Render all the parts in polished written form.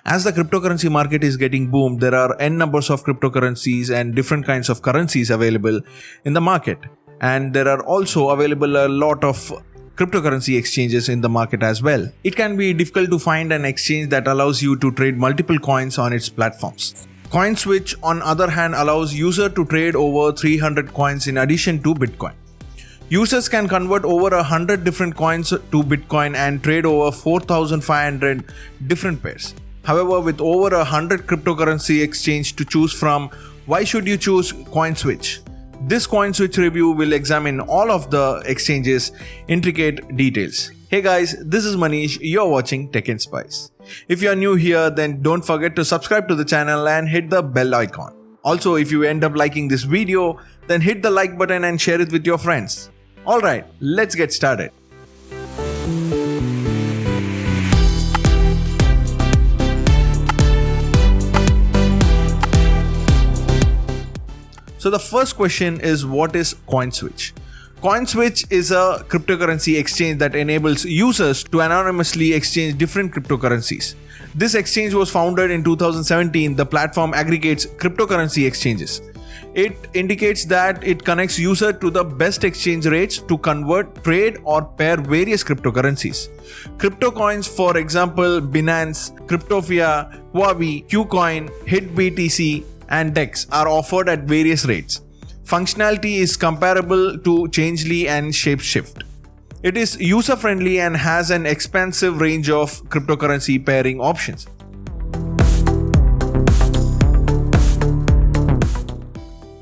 As the cryptocurrency market is getting boomed, there are n numbers of cryptocurrencies and different kinds of currencies available in the market. And there are also available a lot of cryptocurrency exchanges in the market as well. It can be difficult to find an exchange that allows you to trade multiple coins on its platforms. CoinSwitch, on other hand, allows user to trade over 300 coins in addition to Bitcoin. Users can convert over 100 different coins to Bitcoin and trade over 4,500 different pairs. However, with over 100 cryptocurrency exchange to choose from, why should you choose CoinSwitch? This CoinSwitch review will examine all of the exchanges' intricate details. Hey guys, this is Manish, you're watching Technspice. If you're new here, then don't forget to subscribe to the channel and hit the bell icon. Also, if you end up liking this video, then hit the like button and share it with your friends. Alright, let's get started. So the first question is, what is CoinSwitch? CoinSwitch is a cryptocurrency exchange that enables users to anonymously exchange different cryptocurrencies. This exchange was founded in 2017. The platform aggregates cryptocurrency exchanges. It indicates that it connects user to the best exchange rates to convert, trade or pair various cryptocurrencies. Crypto coins, for example, Binance, Cryptofia, Huobi, Qcoin, HitBTC and DEX are offered at various rates. Functionality is comparable to Changelly and Shapeshift. It is user-friendly and has an expansive range of cryptocurrency pairing options.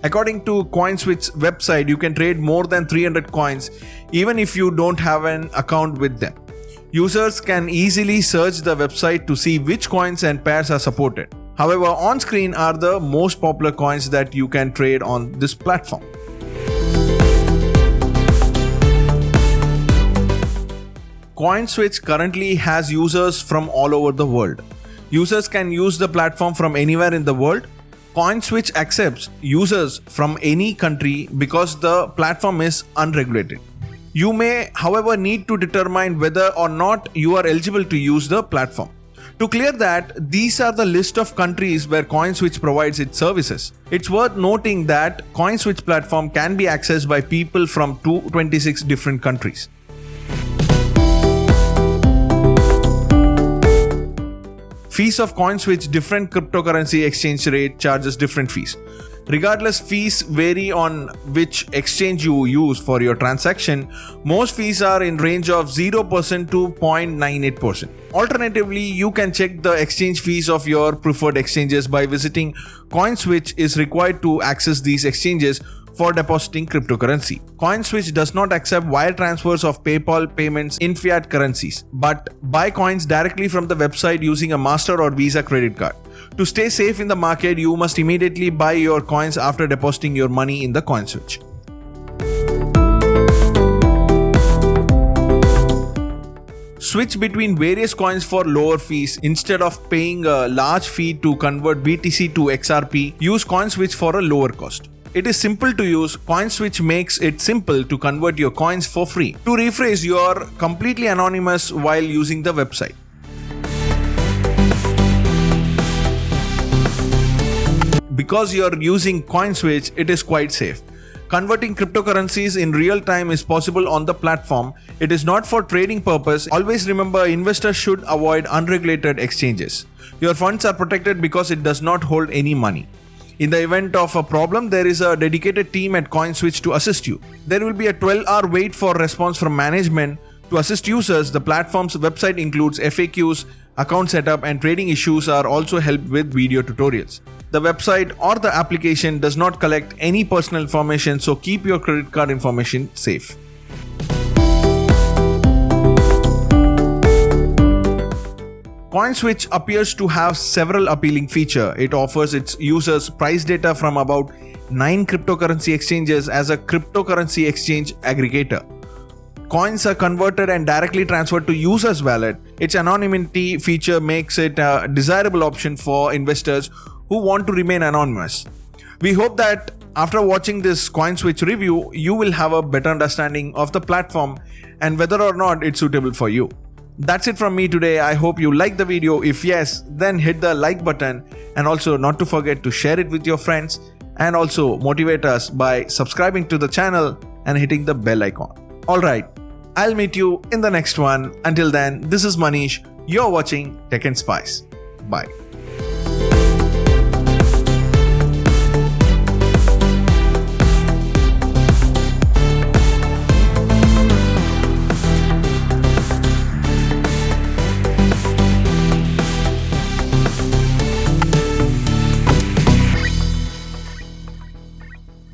According to CoinSwitch's website, you can trade more than 300 coins even if you don't have an account with them. Users can easily search the website to see which coins and pairs are supported. However, on screen are the most popular coins that you can trade on this platform. CoinSwitch currently has users from all over the world. Users can use the platform from anywhere in the world. CoinSwitch accepts users from any country because the platform is unregulated. You may, however, need to determine whether or not you are eligible to use the platform. To clear that, these are the list of countries where CoinSwitch provides its services. It's worth noting that CoinSwitch platform can be accessed by people from 226 different countries. Fees of CoinSwitch. Different cryptocurrency exchange rate charges different fees. Regardless, fees vary on which exchange you use for your transaction. Most fees are in range of 0% to 0.98%. Alternatively, you can check the exchange fees of your preferred exchanges by visiting CoinSwitch is required to access these exchanges for depositing cryptocurrency. CoinSwitch does not accept wire transfers of PayPal payments in fiat currencies, but buy coins directly from the website using a Master or Visa credit card. To stay safe in the market, you must immediately buy your coins after depositing your money in the CoinSwitch. Switch between various coins for lower fees. Instead of paying a large fee to convert BTC to XRP, use CoinSwitch for a lower cost. It is simple to use. CoinSwitch makes it simple to convert your coins for free. To rephrase, you are completely anonymous while using the website. Because you are using CoinSwitch, it is quite safe. Converting cryptocurrencies in real time is possible on the platform. It is not for trading purpose. Always remember, investors should avoid unregulated exchanges. Your funds are protected because it does not hold any money. In the event of a problem, there is a dedicated team at CoinSwitch to assist you. There will be a 12-hour wait for response from management. To assist users, the platform's website includes FAQs, account setup, and trading issues are also helped with video tutorials. The website or the application does not collect any personal information, so keep your credit card information safe. CoinSwitch appears to have several appealing features. It offers its users price data from about 9 cryptocurrency exchanges as a cryptocurrency exchange aggregator. Coins are converted and directly transferred to users' wallet. Its anonymity feature makes it a desirable option for investors who want to remain anonymous. We hope that after watching this CoinSwitch review, you will have a better understanding of the platform and whether or not it's suitable for you. That's it from me today. I hope you liked the video. If yes, then hit the like button, and also not to forget to share it with your friends, and also motivate us by subscribing to the channel and hitting the bell icon. Alright, I'll meet you in the next one. Until then, this is Manish. You're watching Technspice. Bye.